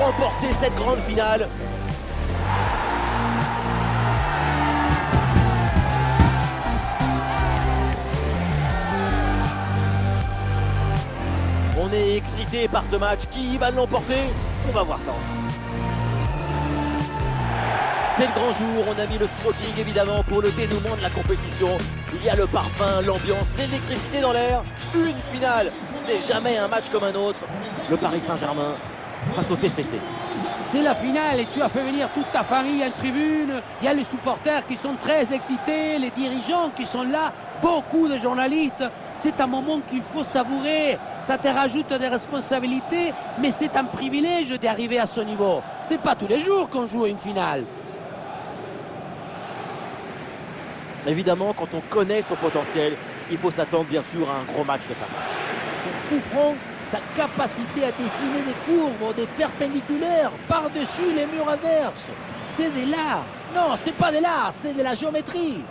remporter cette grande finale. On est excité par ce match. Qui va l'emporter? On va voir ça ensemble. C'est le grand jour, on a mis le smoking évidemment pour le dénouement de la compétition. Il y a le parfum, l'ambiance, l'électricité dans l'air. Une finale, ce n'est jamais un match comme un autre. Le Paris Saint-Germain face au TFC. C'est la finale et tu as fait venir toute ta famille en tribune. Il y a les supporters qui sont très excités, les dirigeants qui sont là, beaucoup de journalistes. C'est un moment qu'il faut savourer. Ça te rajoute des responsabilités, mais c'est un privilège d'arriver à ce niveau. C'est pas tous les jours qu'on joue une finale. Évidemment, quand on connaît son potentiel, il faut s'attendre bien sûr à un gros match de sa part. Son coup franc, sa capacité à dessiner des courbes, des perpendiculaires par-dessus les murs adverses. C'est de l'art. Non, c'est pas de l'art, c'est de la géométrie.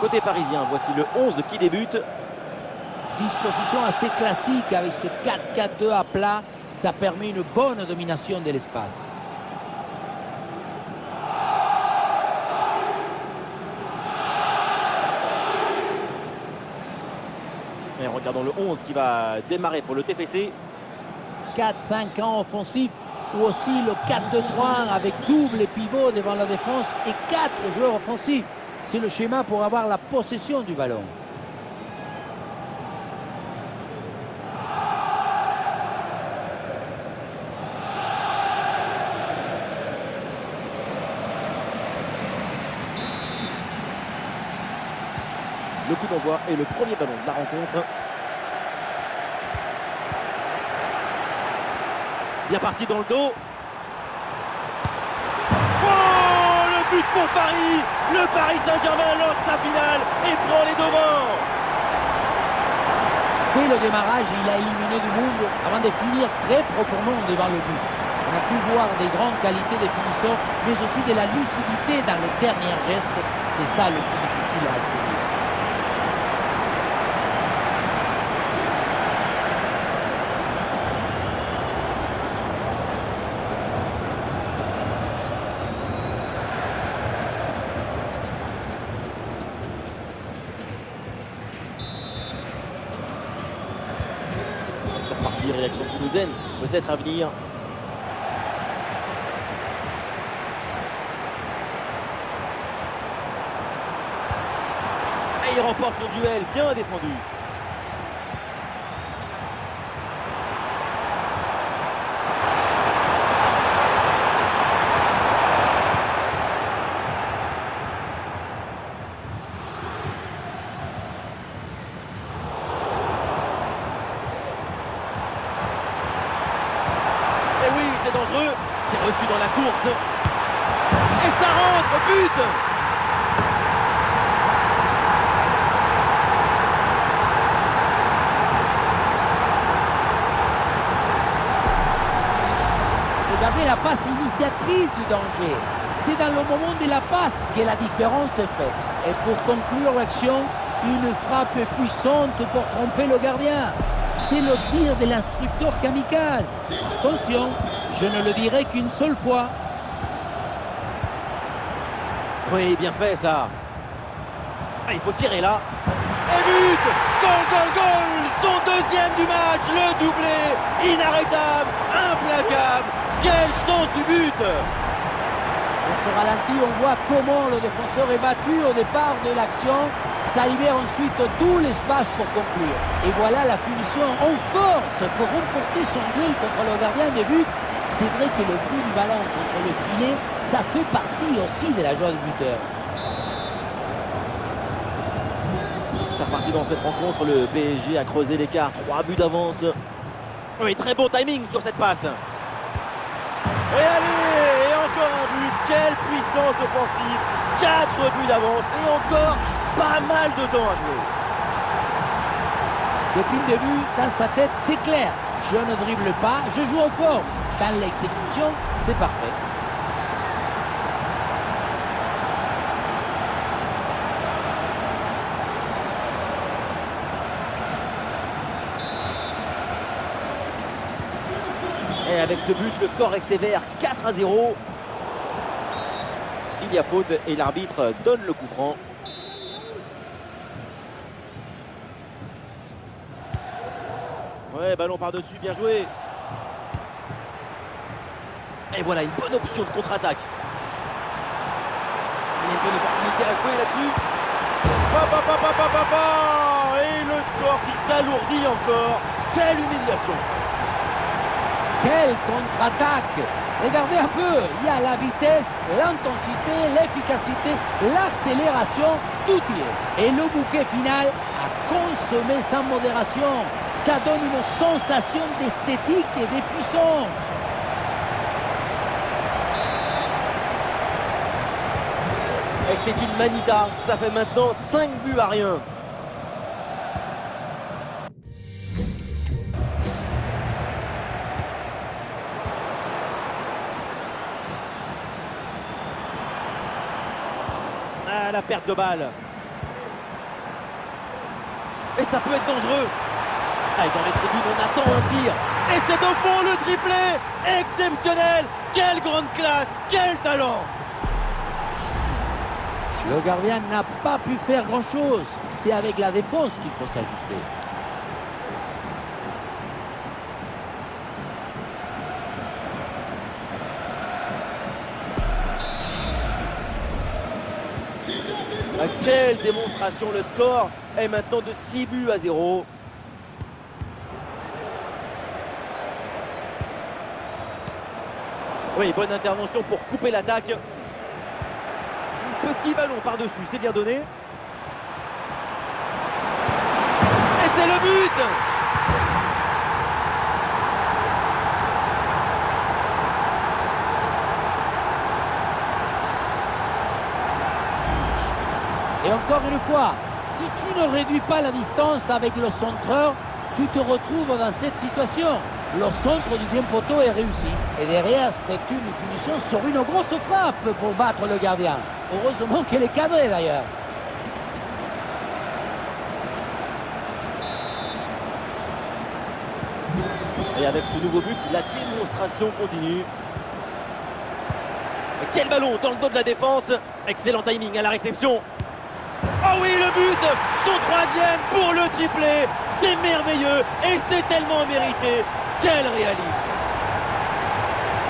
Côté parisien, voici le 11 qui débute. Disposition assez classique avec ce 4-4-2 à plat. Ça permet une bonne domination de l'espace. Et regardons le 11 qui va démarrer pour le TFC. 4-5 ans offensif ou aussi le 4-2-3 avec double pivot devant la défense et 4 joueurs offensifs. C'est le schéma pour avoir la possession du ballon. Le coup d'envoi et le premier ballon de la rencontre. Bien parti dans le dos. But pour Paris, le Paris Saint-Germain lance sa finale et prend les devants. Dès le démarrage, il a éliminé du monde avant de finir très proprement devant le but. On a pu voir des grandes qualités des finisseurs, mais aussi de la lucidité dans les derniers gestes. C'est ça le plus difficile à obtenir. C'est reparti, réaction toulousaine, peut-être à venir. Et il remporte son duel, bien défendu. C'est dangereux, c'est reçu dans la course. Et ça rentre, but! Regardez la passe initiatrice du danger. C'est dans le moment de la passe que la différence est faite. Et pour conclure l'action, une frappe puissante pour tromper le gardien. C'est le tir de l'instructeur kamikaze. Attention, je ne le dirai qu'une seule fois. Oui, bien fait ça. Ah, il faut tirer là. Et but! Goal, goal, goal! Son deuxième du match, le doublé. Inarrêtable, implacable. Quel sens du but! Dans ce ralenti, on voit comment le défenseur est battu au départ de l'action. Ça libère ensuite tout l'espace pour conclure. Et voilà la finition en force pour remporter son duel contre le gardien de but. C'est vrai que le coup du ballon contre le filet, ça fait partie aussi de la joie du buteur. C'est reparti dans cette rencontre, le PSG a creusé l'écart, 3 buts d'avance. Oui, très bon timing sur cette passe. Et allez, et encore un but. Quelle puissance offensive. 4 buts d'avance et encore pas mal de temps à jouer. Depuis le début, dans sa tête, c'est clair. Je ne dribble pas, je joue en force. Dans l'exécution, c'est parfait. Et avec ce but, le score est sévère, 4-0. Il y a faute et l'arbitre donne le coup franc. Ouais, ballon par-dessus, bien joué. Et voilà, une bonne option de contre-attaque. Il y a une bonne opportunité à jouer là-dessus. Et le score qui s'alourdit encore. Quelle humiliation. Quelle contre-attaque! Regardez un peu, il y a la vitesse, l'intensité, l'efficacité, l'accélération, tout y est. Et le bouquet final à consommer sans modération. Ça donne une sensation d'esthétique et de puissance. Et c'est une manita, ça fait maintenant 5 buts à rien. Ah, la perte de balle. Et ça peut être dangereux. Allez, dans les tribunes, on attend un tir. Et c'est au fond le triplé. Exceptionnel. Quelle grande classe. Quel talent. Le gardien n'a pas pu faire grand-chose. C'est avec la défense qu'il faut s'ajuster. Quelle démonstration. Le score est maintenant de 6-0. Oui, bonne intervention pour couper l'attaque. Petit ballon par-dessus, c'est bien donné. Et c'est le but! Et encore une fois, si tu ne réduis pas la distance avec le centreur, tu te retrouves dans cette situation. Le centre du deuxième poteau est réussi. Et derrière, c'est une finition sur une grosse frappe pour battre le gardien. Heureusement qu'elle est cadrée d'ailleurs. Et avec ce nouveau but, la démonstration continue. Et quel ballon dans le dos de la défense. Excellent timing à la réception. Oh oui, le but! Son troisième pour le triplé. C'est merveilleux et c'est tellement mérité. Quel réalisme!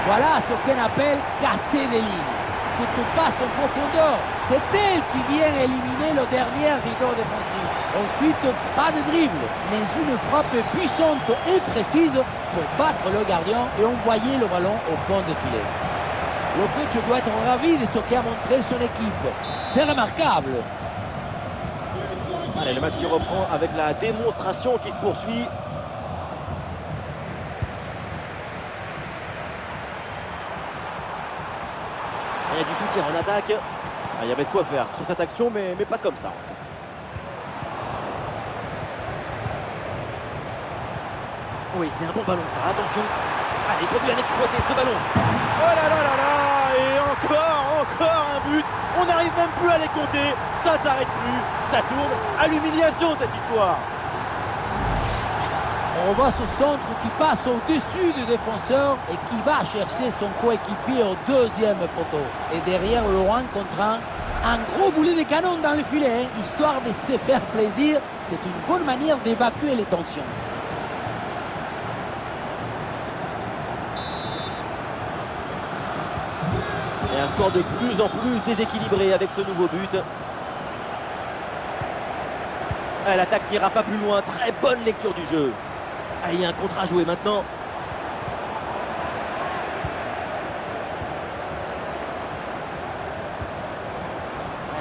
Voilà ce qu'on appelle casser des lignes. C'est une passe en profondeur. C'est elle qui vient éliminer le dernier rideau défensif. Ensuite, pas de dribble, mais une frappe puissante et précise pour battre le gardien et envoyer le ballon au fond du filet. Le coach doit être ravi de ce qu'a montré son équipe. C'est remarquable. Allez, le match qui reprend avec la démonstration qui se poursuit. Il y a du soutien en attaque. Il y avait de quoi faire sur cette action, mais pas comme ça en fait. Oui, c'est un bon ballon ça, attention. Allez, il faut bien exploiter ce ballon. Oh là là là là. Et encore un but. On n'arrive même plus à les compter. Ça s'arrête plus. Ça tourne à l'humiliation cette histoire. On voit ce centre qui passe au-dessus du défenseur et qui va chercher son coéquipier au deuxième poteau. Et derrière, loin contre un gros boulet de canon dans le filet, histoire de se faire plaisir. C'est une bonne manière d'évacuer les tensions. Et un score de plus en plus déséquilibré avec ce nouveau but. L'attaque n'ira pas plus loin. Très bonne lecture du jeu. Il y a un contre à jouer maintenant.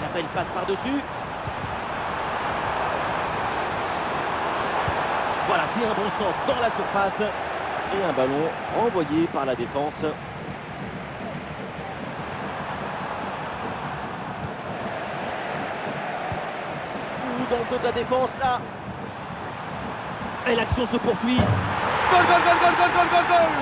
La belle passe par-dessus. Voilà, c'est un bon centre dans la surface. Et un ballon renvoyé par la défense. dans le dos de la défense là. Et l'action se poursuit. Goal, goal, goal, goal, goal, goal, goal, goal.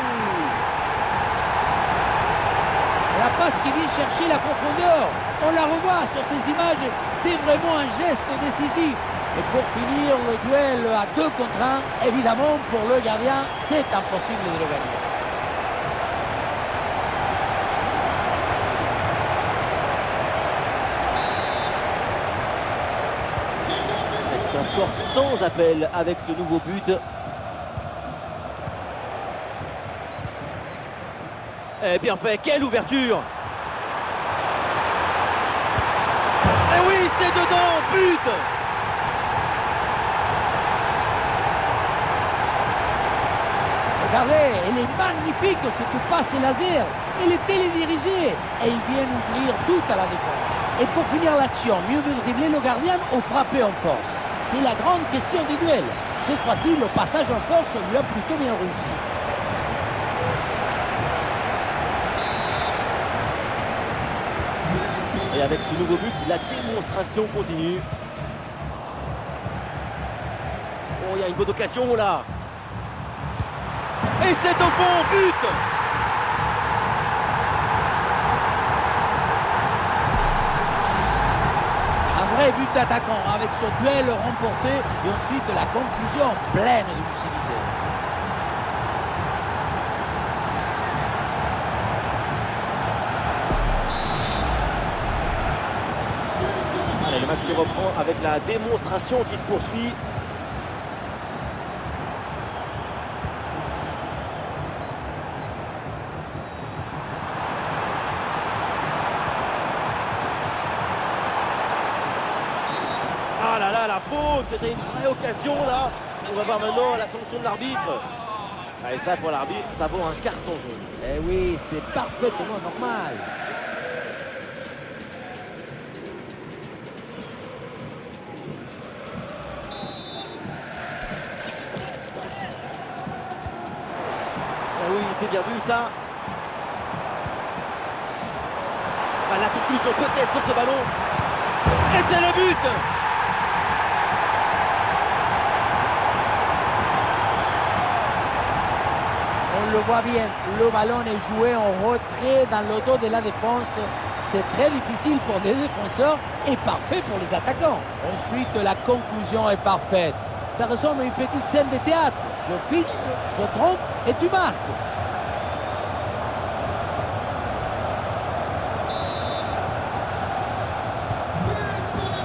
La passe qui vient chercher la profondeur. On la revoit sur ces images. C'est vraiment un geste décisif. Et pour finir le duel à 2 contre 1, évidemment, pour le gardien, c'est impossible de le gagner. C'est un score sans appel avec ce nouveau but. Eh bien fait, quelle ouverture! Eh oui, c'est dedans, but! Regardez, elle est magnifique, cette passe laser. Elle est télédirigée et il vient ouvrir tout à la défense. Et pour finir l'action, mieux vaut dribbler le gardien ou frapper en force. C'est la grande question du duel. Cette fois-ci, le passage en force lui a plutôt bien réussi. Et avec ce nouveau but, la démonstration continue. Oh, il y a une bonne occasion là. Et c'est au fond, but! Un vrai but d'attaquant avec ce duel remporté et ensuite la conclusion pleine de lucidité. Allez, le match qui reprend avec la démonstration qui se poursuit. Ah là là, la faute, c'était une vraie occasion là. On va voir maintenant la sanction de l'arbitre. Et ça, pour l'arbitre, ça vaut un carton jaune. Eh oui, c'est parfaitement normal. Ah oui, c'est bien vu ça. Ah, la conclusion peut-être sur ce ballon. Et c'est le but! On le voit bien, le ballon est joué en retrait dans le dos de la défense. C'est très difficile pour les défenseurs et parfait pour les attaquants. Ensuite, la conclusion est parfaite. Ça ressemble à une petite scène de théâtre. Je fixe, je trompe et tu marques.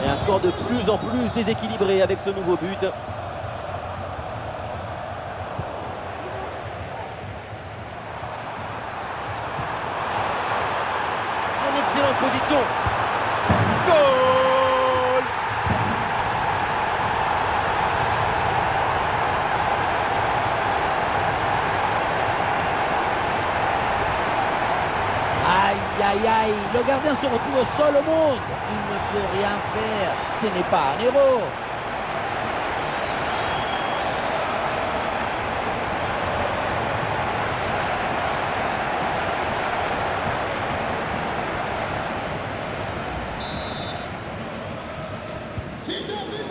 Et un score de plus en plus déséquilibré avec ce nouveau but. En excellente position. Goal! Aïe, aïe, aïe, le gardien se retrouve seul au monde. Il ne peut rien faire. Ce n'est pas un héros.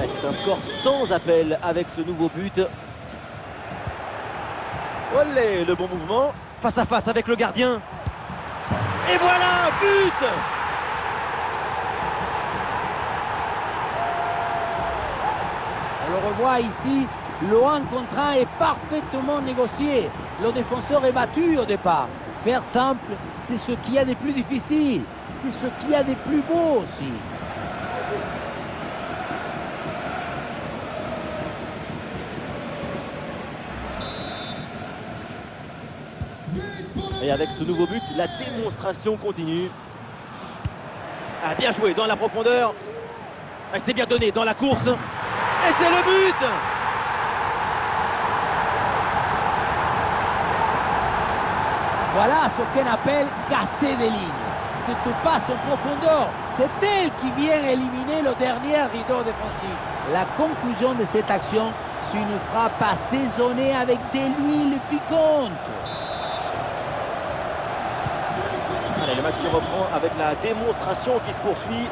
C'est un score sans appel avec ce nouveau but. Olé, le bon mouvement. Face à face avec le gardien. Et voilà, but! On le revoit ici, le 1 contre 1 est parfaitement négocié. Le défenseur est battu au départ. Faire simple, c'est ce qu'il y a de plus difficile. C'est ce qu'il y a de plus beau aussi. Et avec ce nouveau but, la démonstration continue. Ah, bien joué dans la profondeur. Ah, c'est bien donné dans la course. Et c'est le but! Voilà ce qu'on appelle casser des lignes. Cette passe en profondeur, c'est elle qui vient éliminer le dernier rideau défensif. La conclusion de cette action, c'est une frappe assaisonnée avec de l'huile piquante. Allez, le match qui reprend avec la démonstration qui se poursuit.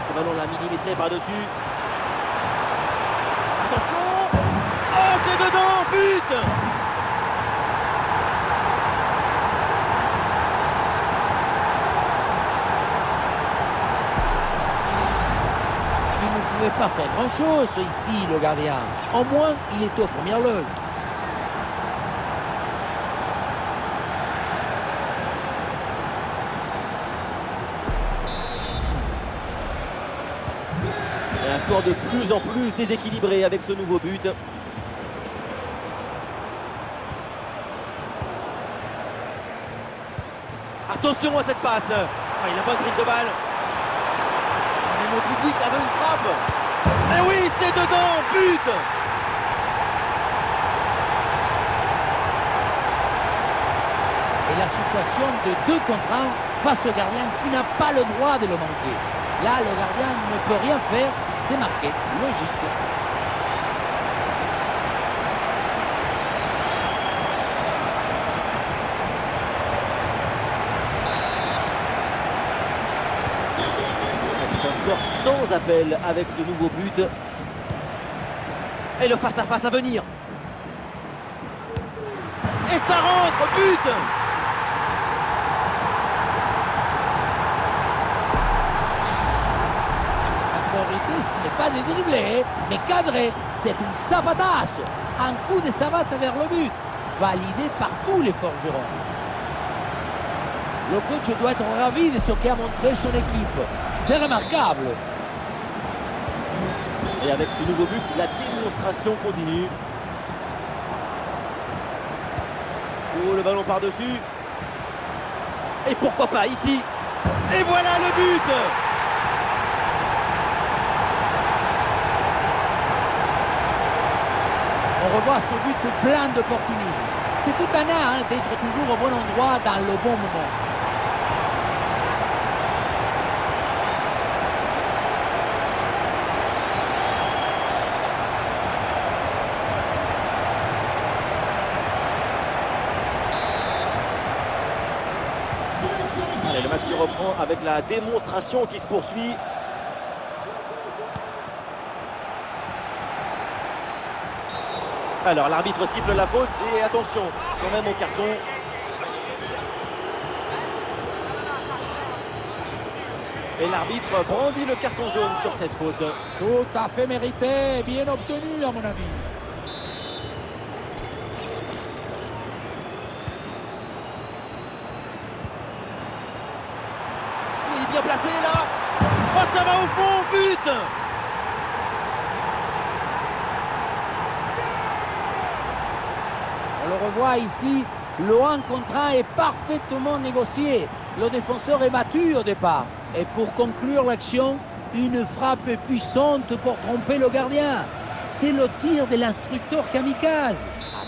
ce ballon l'a millimétré par-dessus. Attention! Oh, c'est dedans! But! Il ne pouvait pas faire grand-chose ici, le gardien. Au moins, il était aux premières loges. Et un score de plus en plus déséquilibré avec ce nouveau but. Attention à cette passe. Ah, il a pas de prise de balle. Ah, mais mon public avait une frappe. Mais oui, c'est dedans, but. Et la situation de 2 contre 1 face au gardien, tu n'as pas le droit de le manquer. Là, le gardien ne peut rien faire, c'est marqué. Logique. C'est un score sans appel avec ce nouveau but. Et le face-à-face à venir. Et ça rentre, but. Sa priorité, ce n'est pas de dribbler, mais cadrer. C'est une sabatasse. Un coup de savate vers le but. Validé par tous les forgerons. Le coach doit être ravi de ce qu'a montré son équipe. C'est remarquable. Et avec ce nouveau but, la démonstration continue. Oh, le ballon par-dessus. Et pourquoi pas ici. Et voilà le but. On revoit ce but plein d'opportunisme. C'est tout un art d'être toujours au bon endroit dans le bon moment. Allez, le match qui reprend avec la démonstration qui se poursuit. Alors l'arbitre siffle la faute et attention quand même au carton. Et l'arbitre brandit le carton jaune sur cette faute. Tout à fait mérité, bien obtenu à mon avis. Il est bien placé là. Oh, ça va au fond, but. On le revoit ici, le 1 contre 1 est parfaitement négocié. Le défenseur est battu au départ. Et pour conclure l'action, une frappe puissante pour tromper le gardien. C'est le tir de l'instructeur kamikaze.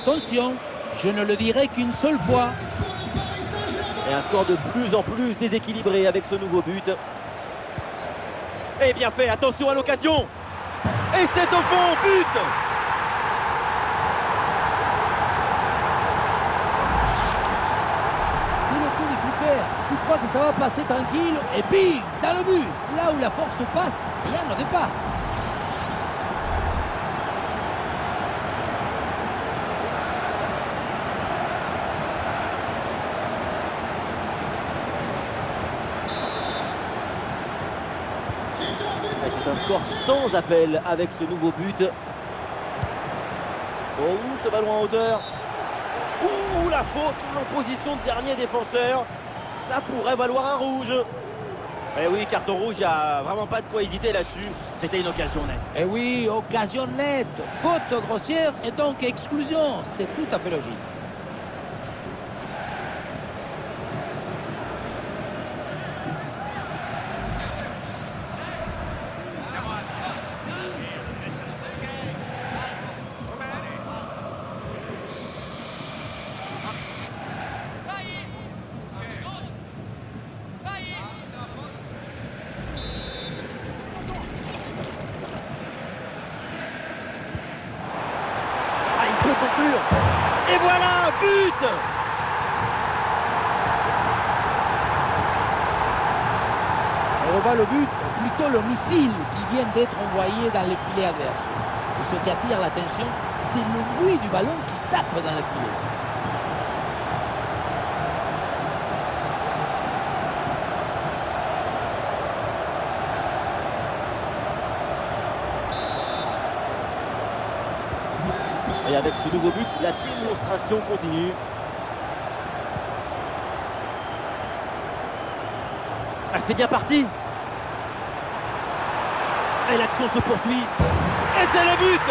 Attention, je ne le dirai qu'une seule fois. Et un score de plus en plus déséquilibré avec ce nouveau but. Et bien fait, attention à l'occasion. Et c'est au fond, but. C'est le coup du flipper. Tu crois que ça va passer tranquille et bing, dans le but. Là où la force passe, rien ne dépasse. C'est un score sans appel avec ce nouveau but. Oh, ce ballon en hauteur. Ouh, la faute en position de dernier défenseur. Ça pourrait valoir un rouge. Eh oui, carton rouge, il n'y a vraiment pas de quoi hésiter là-dessus. C'était une occasion nette. Eh oui, occasion nette, faute grossière et donc exclusion. C'est tout à fait logique. Conclure. Et voilà, but. On on voit le but, ou plutôt le missile qui vient d'être envoyé dans les filets adverses. Et ce qui attire l'attention, c'est le bruit du ballon qui tape dans le filet. Et avec ce nouveau but, la démonstration continue. Ah, c'est bien parti. Et l'action se poursuit. Et c'est le but.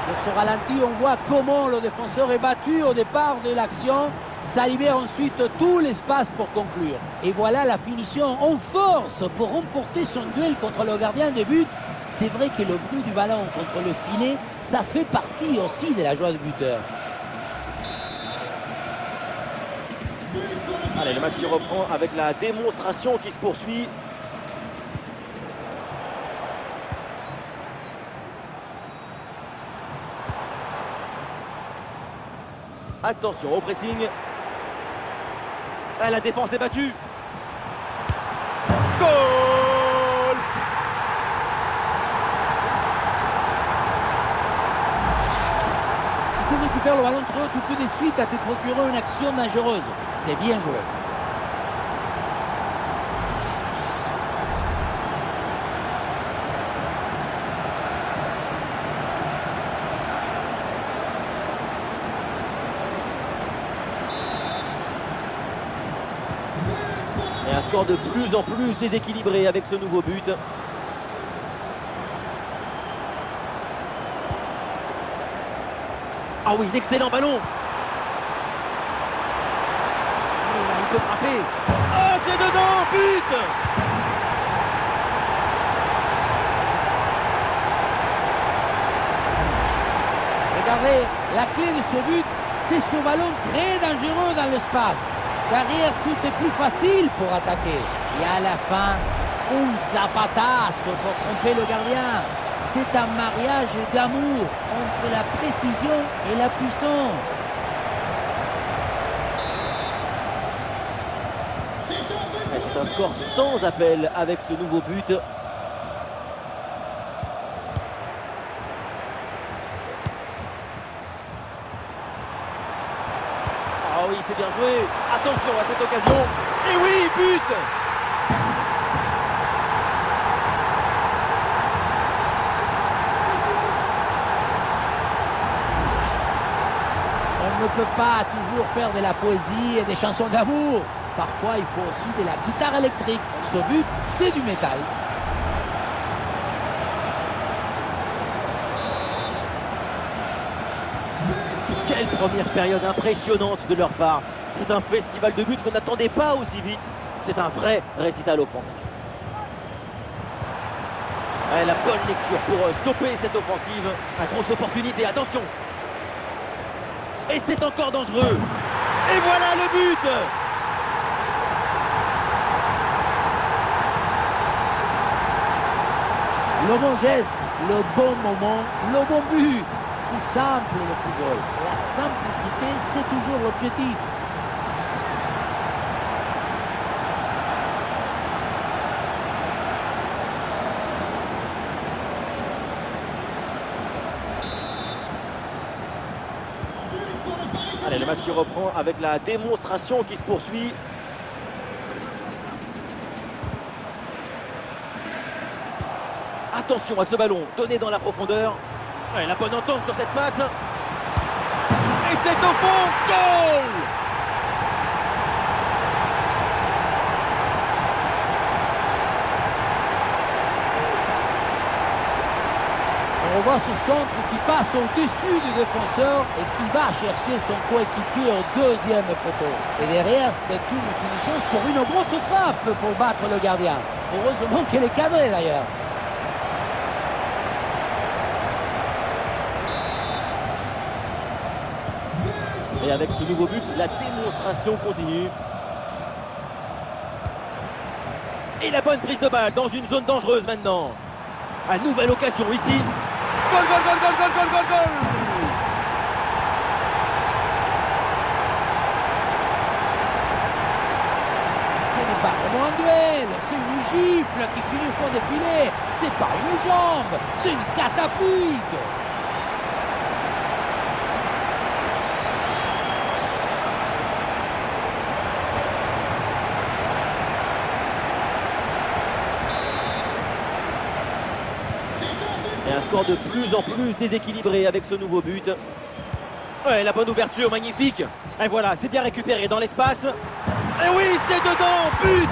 Sur ce ralenti, on voit comment le défenseur est battu au départ de l'action. Ça libère ensuite tout l'espace pour conclure. Et voilà la finition en force pour remporter son duel contre le gardien de but. C'est vrai que le bruit du ballon contre le filet, ça fait partie aussi de la joie du buteur. Allez, le match qui reprend avec la démonstration qui se poursuit. Attention au pressing. Ah, la défense est battue. Goal! Si tu récupères le ballon très haut, tu peux de suite à te procurer une action dangereuse. C'est bien joué. Et un score de plus en plus déséquilibré avec ce nouveau but. Ah oui, l'excellent ballon. Allez, là, il peut frapper. Ah, c'est dedans, but! Regardez, la clé de ce but, c'est ce ballon très dangereux dans l'espace. Derrière, tout est plus facile pour attaquer. Et à la fin, un zapatazo pour tromper le gardien. C'est un mariage d'amour entre la précision et la puissance. C'est un score sans appel avec ce nouveau but. Ah oui, c'est bien joué. Attention à cette occasion. Et oui, but! On ne peut pas toujours faire de la poésie et des chansons d'amour. Parfois, il faut aussi de la guitare électrique. Ce but, c'est du métal. Quelle première période impressionnante de leur part. C'est un festival de buts qu'on n'attendait pas aussi vite. C'est un vrai récital offensif. Ouais, la bonne lecture pour stopper cette offensive. Une grosse opportunité, attention. Et c'est encore dangereux. Et voilà le but! Le bon geste, le bon moment, le bon but. C'est simple le football. La simplicité, c'est toujours l'objectif. Allez, le match qui reprend avec la démonstration qui se poursuit. Attention à ce ballon donné dans la profondeur. Ouais, la bonne entente sur cette passe. Et c'est au fond, goal! On voit ce centre qui passe au-dessus du défenseur et qui va chercher son coéquipier au deuxième poteau. Et derrière, c'est une finition sur une grosse frappe pour battre le gardien. Heureusement qu'elle est cadrée d'ailleurs. Et avec ce nouveau but, la démonstration continue. Et la bonne prise de balle dans une zone dangereuse maintenant. À nouvelle occasion ici. Goal, goal, goal, goal, goal, goal, goal, goal! vraiment un duel. C'est une gifle qui finit au fond des filets. C'est pas une jambe, c'est une catapulte. Et un score de plus en plus déséquilibré avec ce nouveau but. Ouais, la bonne ouverture, magnifique. Et voilà, c'est bien récupéré dans l'espace. Et oui, c'est dedans, but.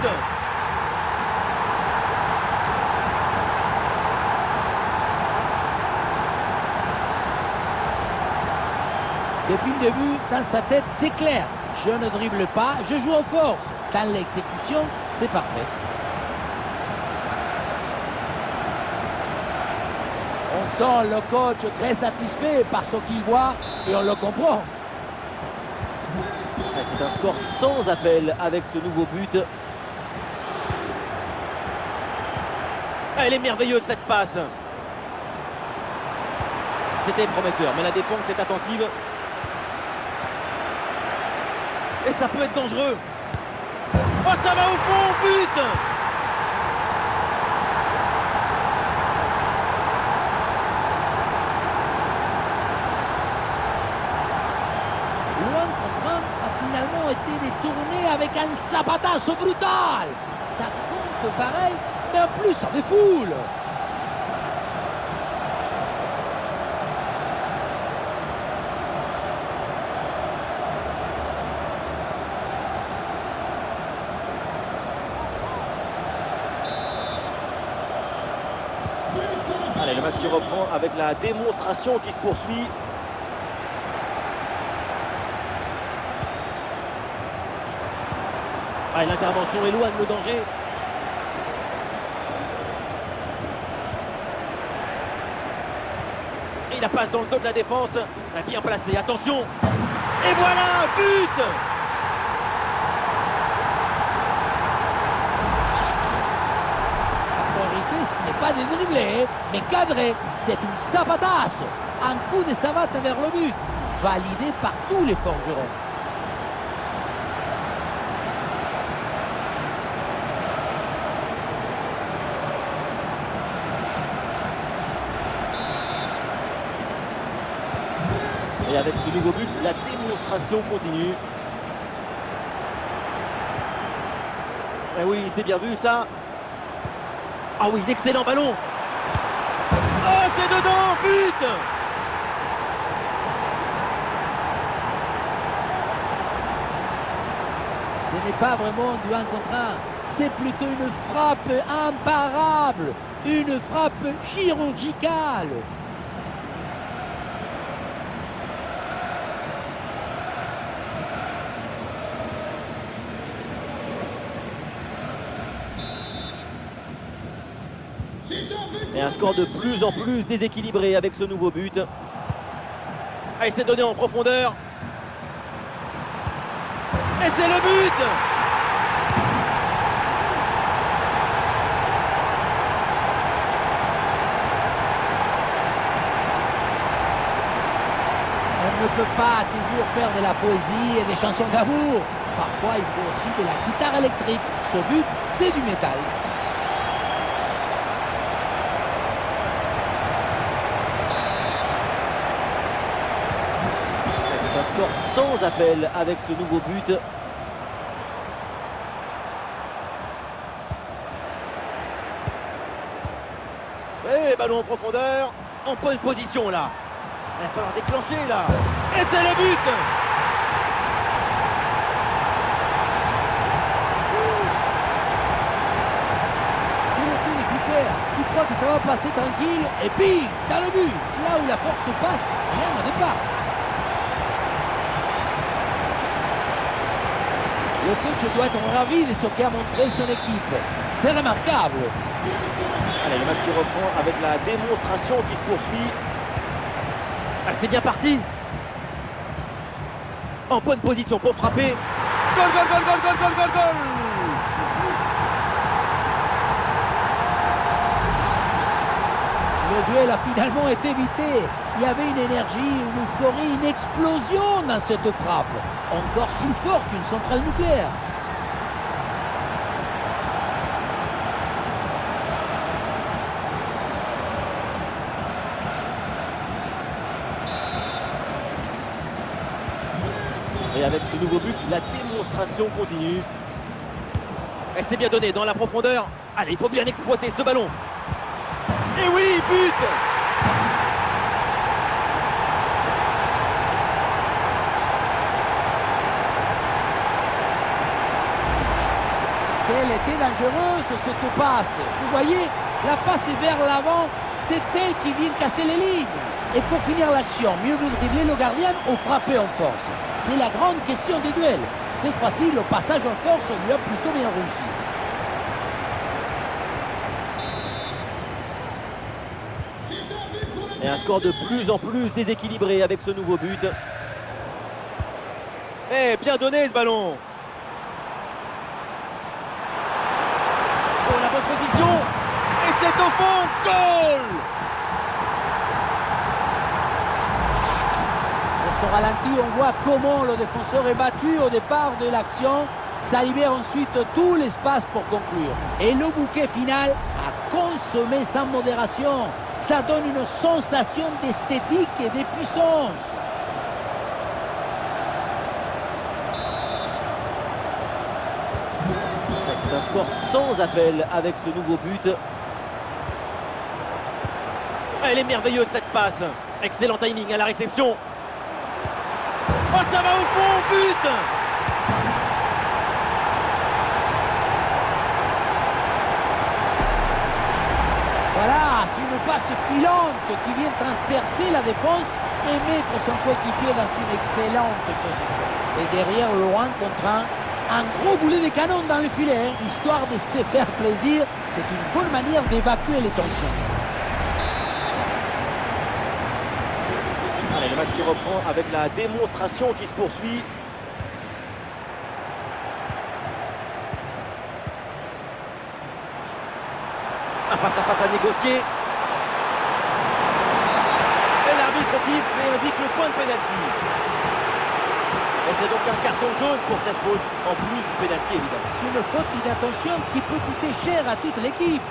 Depuis le début, dans sa tête, c'est clair. Je ne dribble pas, je joue en force. Dans l'exécution, c'est parfait. On sent le coach très satisfait par ce qu'il voit et on le comprend. C'est un score sans appel avec ce nouveau but. Elle est merveilleuse cette passe. C'était prometteur, mais la défense est attentive. Et ça peut être dangereux. Oh, ça va au fond, but! Loin contre un a finalement été détourné avec un zapatazo brutal. Ça compte pareil, mais en plus ça défoule. Allez, le match qui reprend avec la démonstration qui se poursuit. Allez, l'intervention éloigne le danger. Et la passe dans le dos de la défense. Bien placé, attention. Et voilà, but! Ce n'est pas de dribbler, mais cadré. C'est une zapatasse. Un coup de savate vers le but. Validé par tous les forgerons. Et avec ce nouveau but, la démonstration continue. Et oui, c'est bien vu ça. Ah oui, l'excellent ballon. Oh, c'est dedans, but! Ce n'est pas vraiment du 1 contre 1. C'est plutôt une frappe imparable. Une frappe chirurgicale. Et un score de plus en plus déséquilibré avec ce nouveau but. Ah, il s'est donné en profondeur. Et c'est le but! On ne peut pas toujours faire de la poésie et des chansons d'amour. Parfois, il faut aussi de la guitare électrique. Ce but, c'est du métal. Score sans appel avec ce nouveau but. Et ballon en profondeur. En bonne position là. Il va falloir déclencher là. Et c'est le but! C'est le coup récupère. Tu crois que ça va passer tranquille et puis dans le but. Là où la force passe, rien ne dépasse. Le coach doit être ravi de ce qu'a montré son équipe. C'est remarquable. Allez, le match qui reprend avec la démonstration qui se poursuit. Ah, c'est bien parti. En bonne position pour frapper. Goal, goal, goal, goal, goal, goal, goal, goal! Le duel a finalement été évité. Il y avait une énergie, une euphorie, une explosion dans cette frappe. Encore plus forte qu'une centrale nucléaire. Et avec ce nouveau but, la démonstration continue. Et c'est bien donné dans la profondeur. Allez, il faut bien exploiter ce ballon. Et oui, but! Elle était dangereuse cette passe. Vous voyez, la passe est vers l'avant, c'est elle qui vient casser les lignes. Et pour finir l'action, mieux vaut dribbler le gardien ou frapper en force. C'est la grande question des duels. Cette fois-ci, le passage en force lui a plutôt bien réussi. Et un score de plus en plus déséquilibré avec ce nouveau but. Eh, bien donné ce ballon. La bonne position, et c'est au fond, goal! Pour ce ralenti, on voit comment le défenseur est battu au départ de l'action. Ça libère ensuite tout l'espace pour conclure. Et le bouquet final a consommé sans modération. Ça donne une sensation d'esthétique et de puissance. Un score sans appel avec ce nouveau but. Elle est merveilleuse cette passe. Excellent timing à la réception. Oh, ça va au fond, but! Voilà, c'est une passe filante qui vient transpercer la défense et mettre son coéquipier dans une excellente position. Et derrière, loin contre un gros boulet de canon dans le filet, histoire de se faire plaisir. C'est une bonne manière d'évacuer les tensions. Allez, le match qui reprend avec la démonstration qui se poursuit. Un face-à-face à négocier. Et l'arbitre siffle et indique le point de pénalty. Et c'est donc un carton jaune pour cette faute, en plus du pénalty évidemment. C'est une faute d'inattention qui peut coûter cher à toute l'équipe.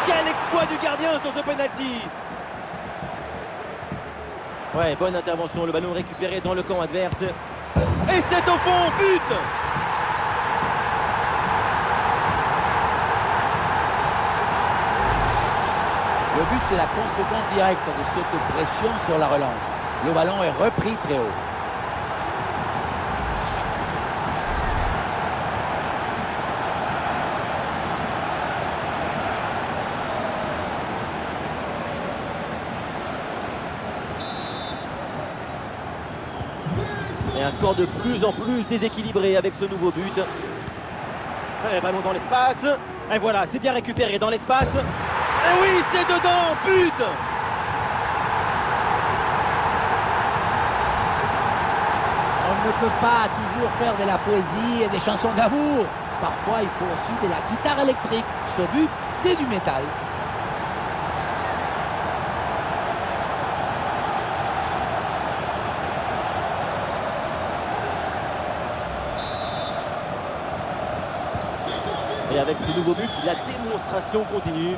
Quel exploit du gardien sur ce pénalty! Ouais, bonne intervention, le ballon récupéré dans le camp adverse. Et c'est au fond, but! Le but, c'est la conséquence directe de cette pression sur la relance. Le ballon est repris très haut. Et un score de plus en plus déséquilibré avec ce nouveau but. Et ballon dans l'espace. Et voilà, c'est bien récupéré dans l'espace. Et oui, c'est dedans, but! On ne peut pas toujours faire de la poésie et des chansons d'amour. Parfois, il faut aussi de la guitare électrique. Ce but, c'est du métal. Et avec ce nouveau but, la démonstration continue.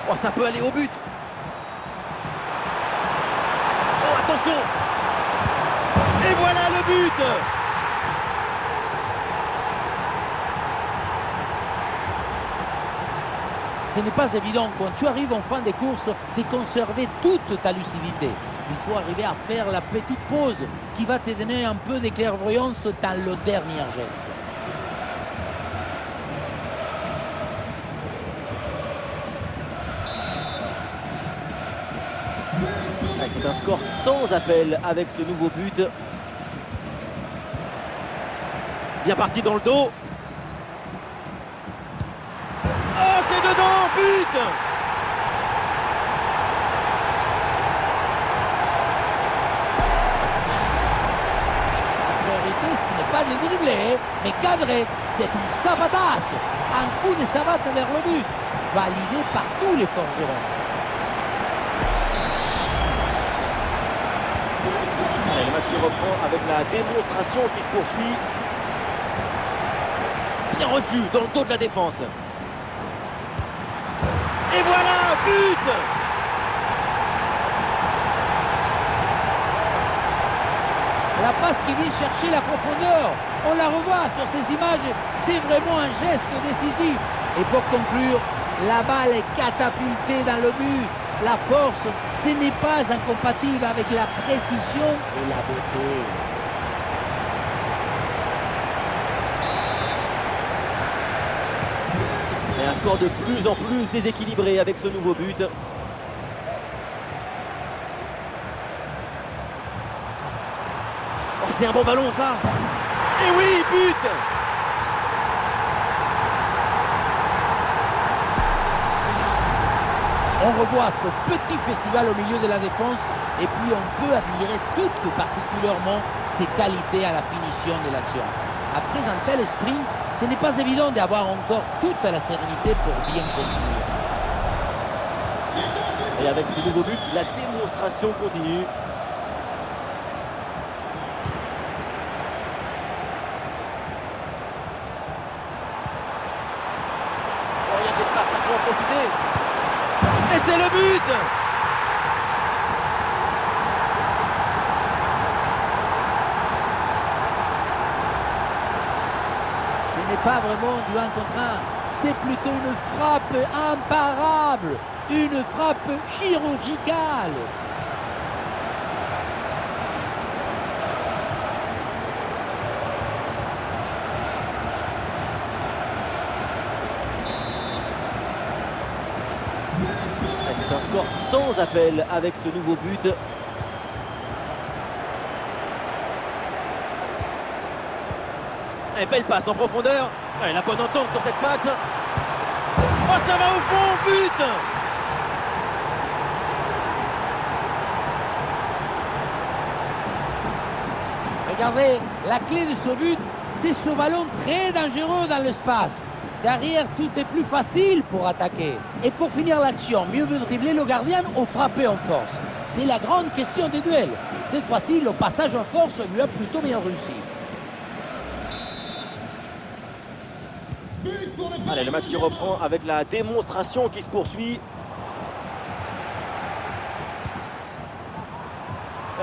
Oh, ça peut aller au but. Oh, attention. Et voilà le but. Ce n'est pas évident quand tu arrives en fin de course de conserver toute ta lucidité. Il faut arriver à faire la petite pause qui va te donner un peu de clairvoyance dans le dernier geste. C'est un score sans appel avec ce nouveau but. Bien parti dans le dos. Oh, c'est dedans, but! Sa priorité, ce n'est pas bien dribblé, mais cadré. C'est une savatasse. Un coup de savate vers le but, validé par tous les forgerons. Le match qui reprend avec la démonstration qui se poursuit. Bien reçu dans le dos de la défense. Et voilà, but! La passe qui vient chercher la profondeur. On la revoit sur ces images. C'est vraiment un geste décisif. Et pour conclure, la balle est catapultée dans le but. La force, ce n'est pas incompatible avec la précision et la beauté. Et un score de plus en plus déséquilibré avec ce nouveau but. Oh, c'est un bon ballon ça. Et oui, but! On revoit ce petit festival au milieu de la défense et puis on peut admirer tout particulièrement ses qualités à la finition de l'action. Après un tel sprint, ce n'est pas évident d'avoir encore toute la sérénité pour bien conclure. Et avec ce nouveau but, la démonstration continue. Oh, il y a de l'espace, il faut en profiter. Et c'est le but! Ce n'est pas vraiment du 1 contre 1, c'est plutôt une frappe imparable, une frappe chirurgicale. C'est un score sans appel avec ce nouveau but. Et belle passe en profondeur. Et la bonne entente sur cette passe. Oh, ça va au fond, but! Regardez, la clé de ce but, c'est ce ballon très dangereux dans l'espace. Derrière, tout est plus facile pour attaquer. Et pour finir l'action, mieux vaut dribbler le gardien ou frapper en force. C'est la grande question des duels. Cette fois-ci, le passage en force lui a plutôt bien réussi. Allez, le match qui reprend avec la démonstration qui se poursuit.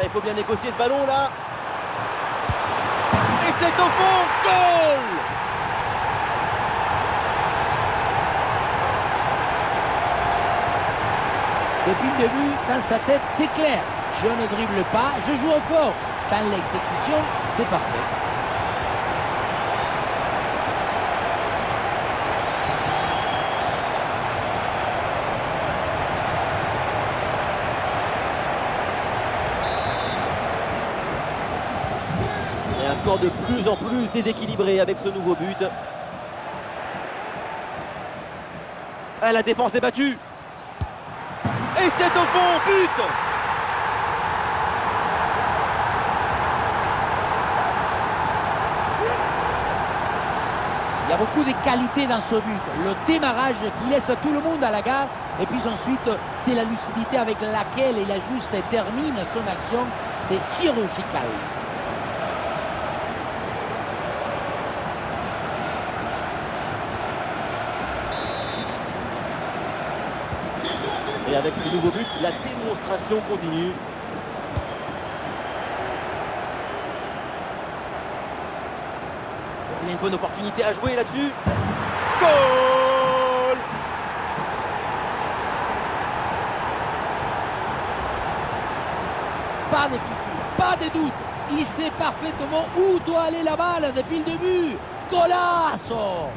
Il faut bien négocier ce ballon là. Et c'est au fond, goal! Depuis le début, dans sa tête, c'est clair. Je ne dribble pas, je joue en force. Dans l'exécution, c'est parfait. Et un score de plus en plus déséquilibré avec ce nouveau but. Ah, la défense est battue. Et c'est au fond, but! Il y a beaucoup de qualités dans ce but. Le démarrage qui laisse tout le monde à la gare. Et puis ensuite, c'est la lucidité avec laquelle il ajuste et termine son action. C'est chirurgical. Et avec ce nouveau but, la démonstration continue. Il y a une bonne opportunité à jouer là-dessus. Goal! Pas de fissure, pas de doute. Il sait parfaitement où doit aller la balle depuis le début. Golazo!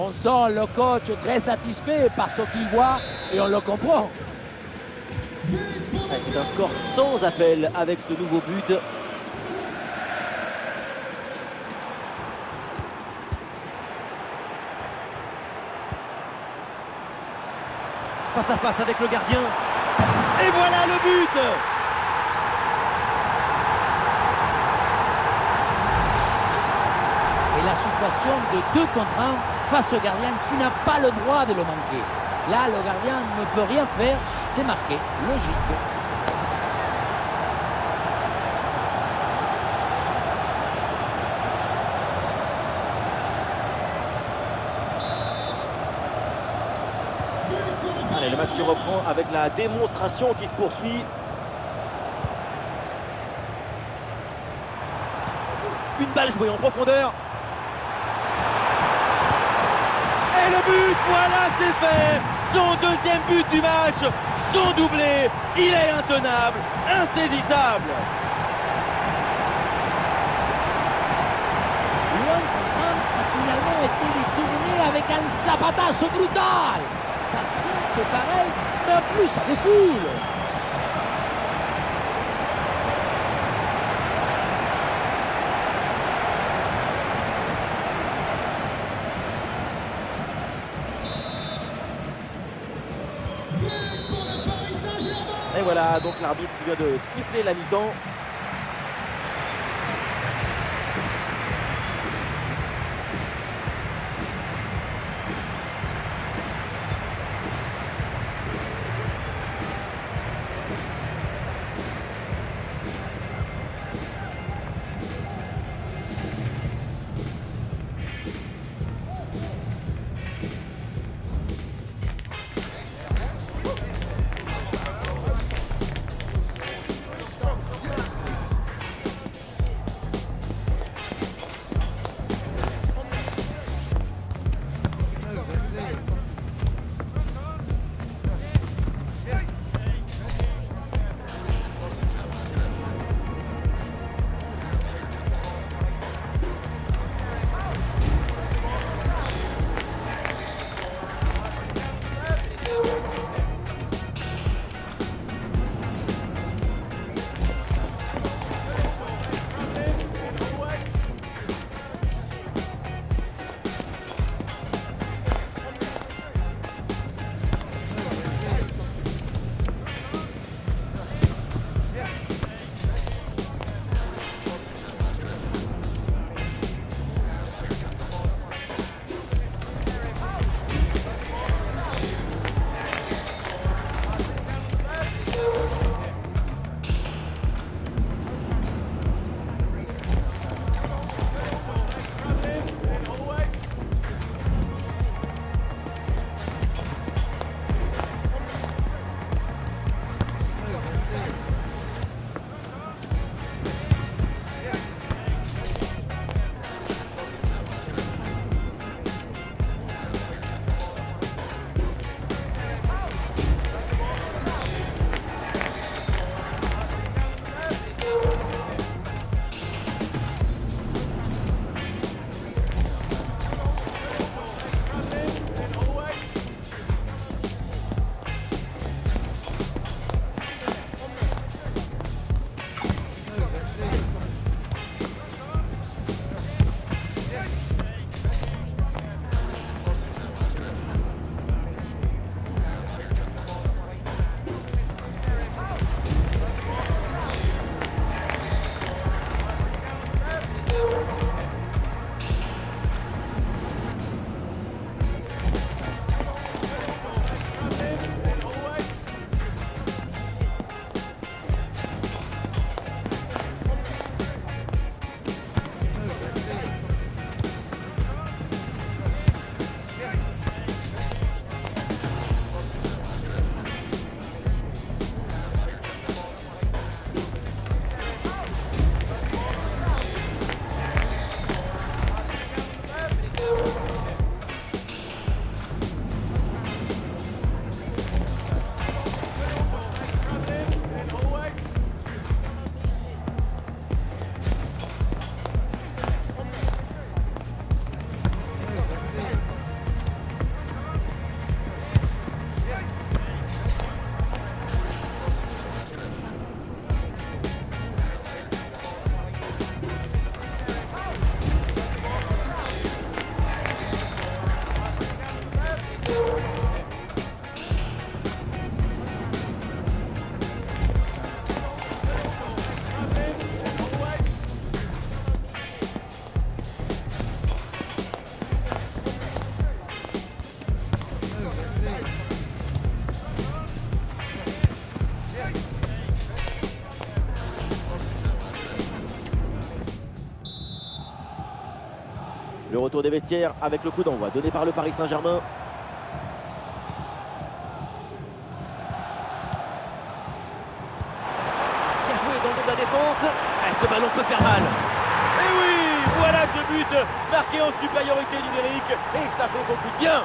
On sent le coach très satisfait par ce qu'il voit et on le comprend. C'est un score sans appel avec ce nouveau but. face à face avec le gardien. Et voilà le but! Et la situation de 2 contre 1 face au gardien, tu n'as pas le droit de le manquer. Là, le gardien ne peut rien faire, c'est marqué, logique. Allez, le match qui reprend avec la démonstration qui se poursuit. Une balle jouée en profondeur. Et le but, voilà, c'est fait. Son deuxième but du match, son doublé. Il est intenable, insaisissable. L'un contre un a finalement été détourné avec un zapatazo brutal. Ça compte pareil, mais en plus ça défoule. Et voilà, donc l'arbitre qui vient de siffler la mi-temps. Le retour des vestiaires avec le coup d'envoi donné par le Paris Saint-Germain. Bien joué dans le dos de la défense. Ce ballon peut faire mal. Et oui, voilà ce but marqué en supériorité numérique. Et ça fait beaucoup de bien.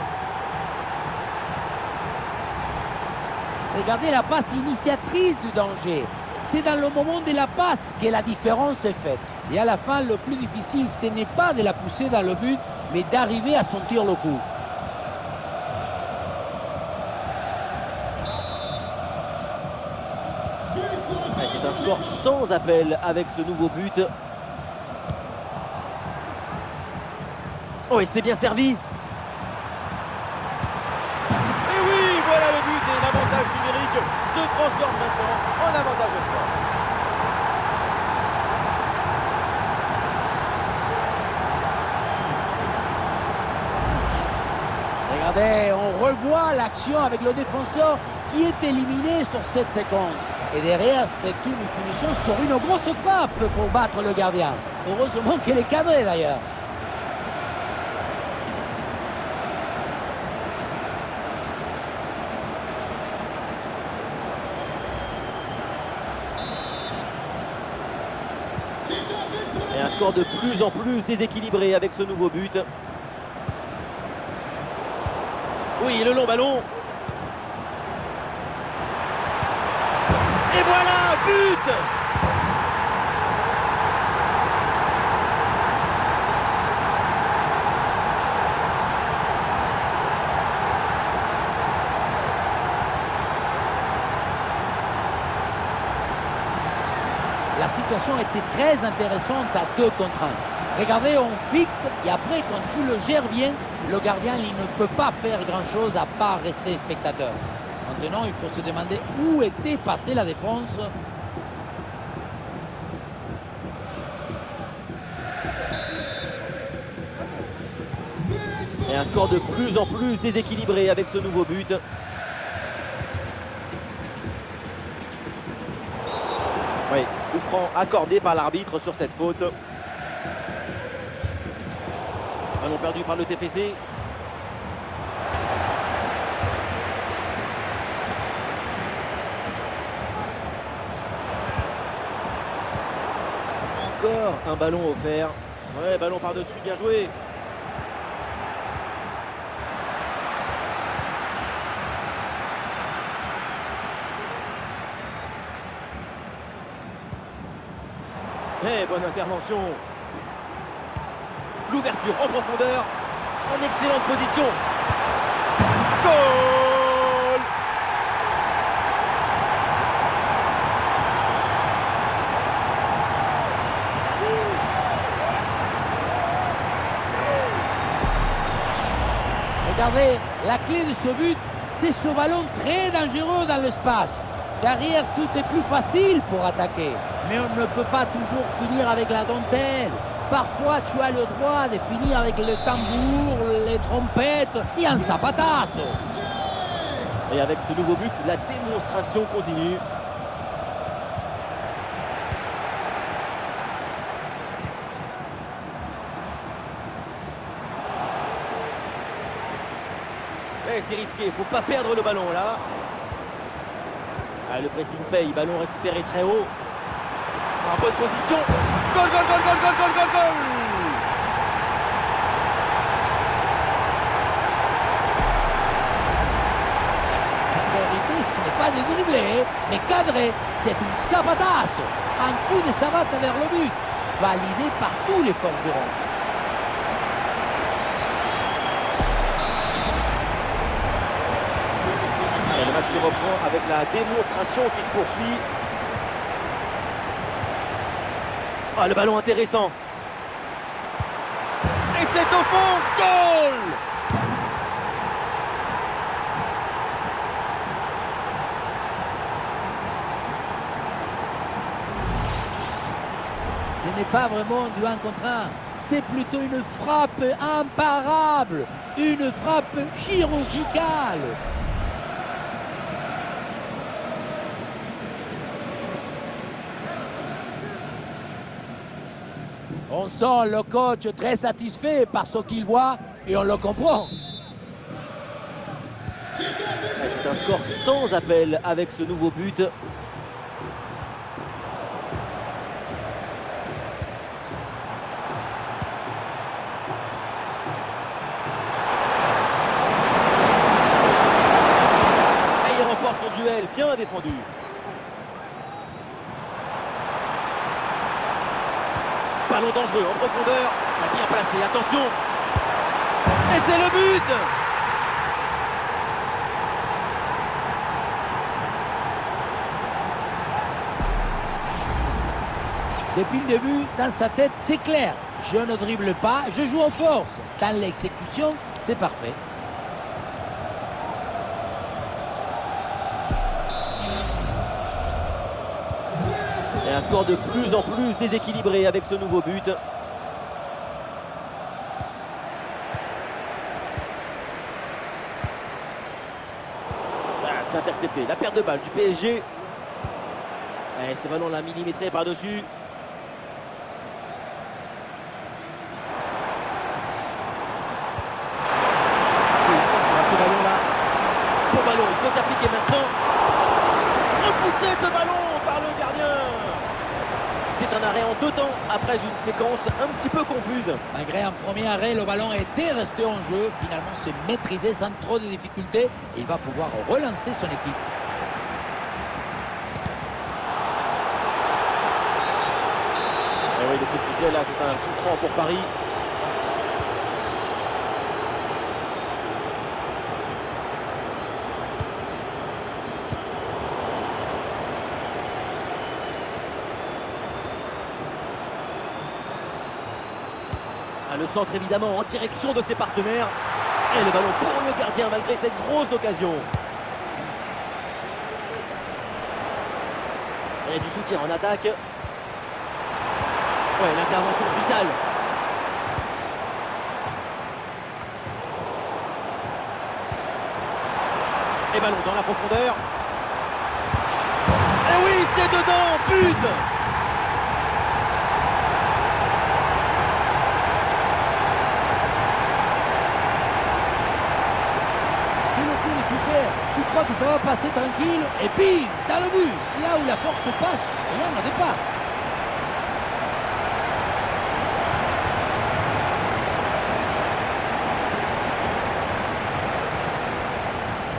Regardez la passe initiatrice du danger. C'est dans le moment de la passe que la différence est faite. Et à la fin, le plus difficile, ce n'est pas de la pousser dans le but, mais d'arriver à sentir le coup. C'est un score sans appel avec ce nouveau but. Oh, et c'est bien servi. Et oui, voilà le but et l'avantage numérique se transforme maintenant en avantage au score. Regardez, on revoit l'action avec le défenseur qui est éliminé sur cette séquence. Et derrière, c'est une finition sur une grosse frappe pour battre le gardien. Heureusement qu'elle est cadrée d'ailleurs. Et un score de plus en plus déséquilibré avec ce nouveau but. Oui, le long ballon. Et voilà, but! La situation était très intéressante à 2 contre 1. Regardez, on fixe et après, quand tu le gères bien, le gardien il ne peut pas faire grand-chose à part rester spectateur. Maintenant, il faut se demander où était passée la défense. Et un score de plus en plus déséquilibré avec ce nouveau but. Oui, coup franc accordé par l'arbitre sur cette faute. Ballon perdu par le TFC. Encore un ballon offert. Ouais, ballon par-dessus, bien joué. Eh, bonne intervention. L'ouverture en profondeur. En excellente position. Goal! Regardez, la clé de ce but, c'est ce ballon très dangereux dans l'espace. Derrière, tout est plus facile pour attaquer. Mais on ne peut pas toujours finir avec la dentelle. Parfois, tu as le droit de finir avec le tambour, les trompettes et un zapatazo. Et avec ce nouveau but, la démonstration continue. Eh, c'est risqué, il ne faut pas perdre le ballon là. Ah, le pressing paye, ballon récupéré très haut. En bonne position. Goal, goal, goal, goal, goal, goal, goal, goal! En vérité, ce n'est pas de dribbler, mais cadrer. C'est une sabatasse. Un coup de savate vers le but, validé par tous les concurrents. Et le match qui reprend avec la démonstration qui se poursuit. Ah, le ballon intéressant. Et c'est au fond, goal! Ce n'est pas vraiment du 1 contre 1. C'est plutôt une frappe imparable, une frappe chirurgicale. On sent le coach très satisfait par ce qu'il voit et on le comprend. C'est un score sans appel avec ce nouveau but. Et il remporte son duel, bien défendu. Ballon dangereux en profondeur, il a bien placé, attention. Et c'est le but! Depuis le début, dans sa tête, c'est clair. Je ne dribble pas, je joue en force. Dans l'exécution, c'est parfait. Et un score de plus en plus déséquilibré avec ce nouveau but. C'est intercepté, la perte de balle du PSG. Et ce ballon l'a millimétré par-dessus. Ballon, il faut s'appliquer maintenant. Repousser ce ballon par le gardien. C'est un arrêt en 2 temps après une séquence un petit peu confuse. Malgré un premier arrêt, le ballon était resté en jeu. Finalement, c'est maîtrisé sans trop de difficultés. Il va pouvoir relancer son équipe. Et oui, le coup de sifflet là, c'est un coup franc pour Paris. Le centre évidemment en direction de ses partenaires. Et le ballon pour le gardien malgré cette grosse occasion. Et du soutien en attaque. Ouais, l'intervention vitale. Et ballon dans la profondeur. Et oui, c'est dedans, but! Tu crois que ça va passer tranquille et puis dans le but, là où la force passe, rien ne dépasse.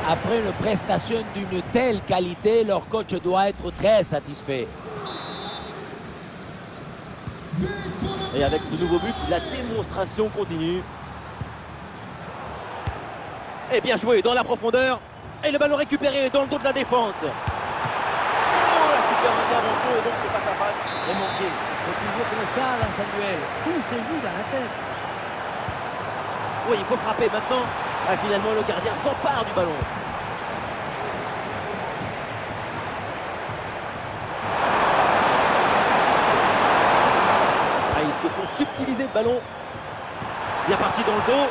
Après une prestation d'une telle qualité, leur coach doit être très satisfait. Et avec ce nouveau but, la démonstration continue. Et bien joué dans la profondeur. Et le ballon récupéré dans le dos de la défense. Oh, la super intervention et donc c'est face à face est manqué. C'est toujours comme ça dans un duel. Tout se joue dans la tête. Oui, il faut frapper maintenant. Ah, finalement, le gardien s'empare du ballon. Ah, ils se font subtiliser le ballon. Bien parti dans le dos.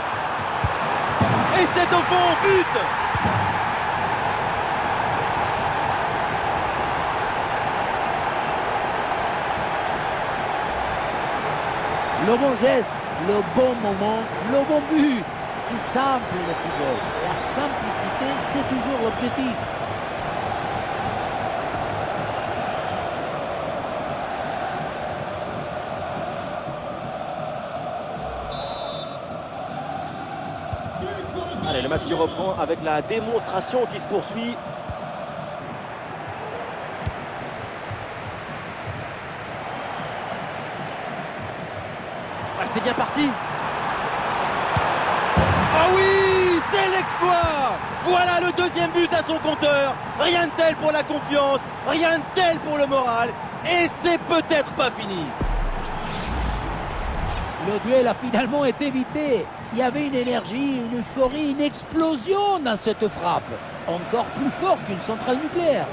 Et c'est au fond, but! Le bon geste, le bon moment, le bon but. C'est simple le football. La simplicité, c'est toujours l'objectif. Allez, le match qui reprend avec la démonstration qui se poursuit. Ah, c'est bien parti. Ah oui, c'est l'exploit. Voilà le deuxième but à son compteur. Rien de tel pour la confiance, rien de tel pour le moral. Et c'est peut-être pas fini. Le duel a finalement été évité. Il y avait une énergie, une euphorie, une explosion dans cette frappe. Encore plus fort qu'une centrale nucléaire.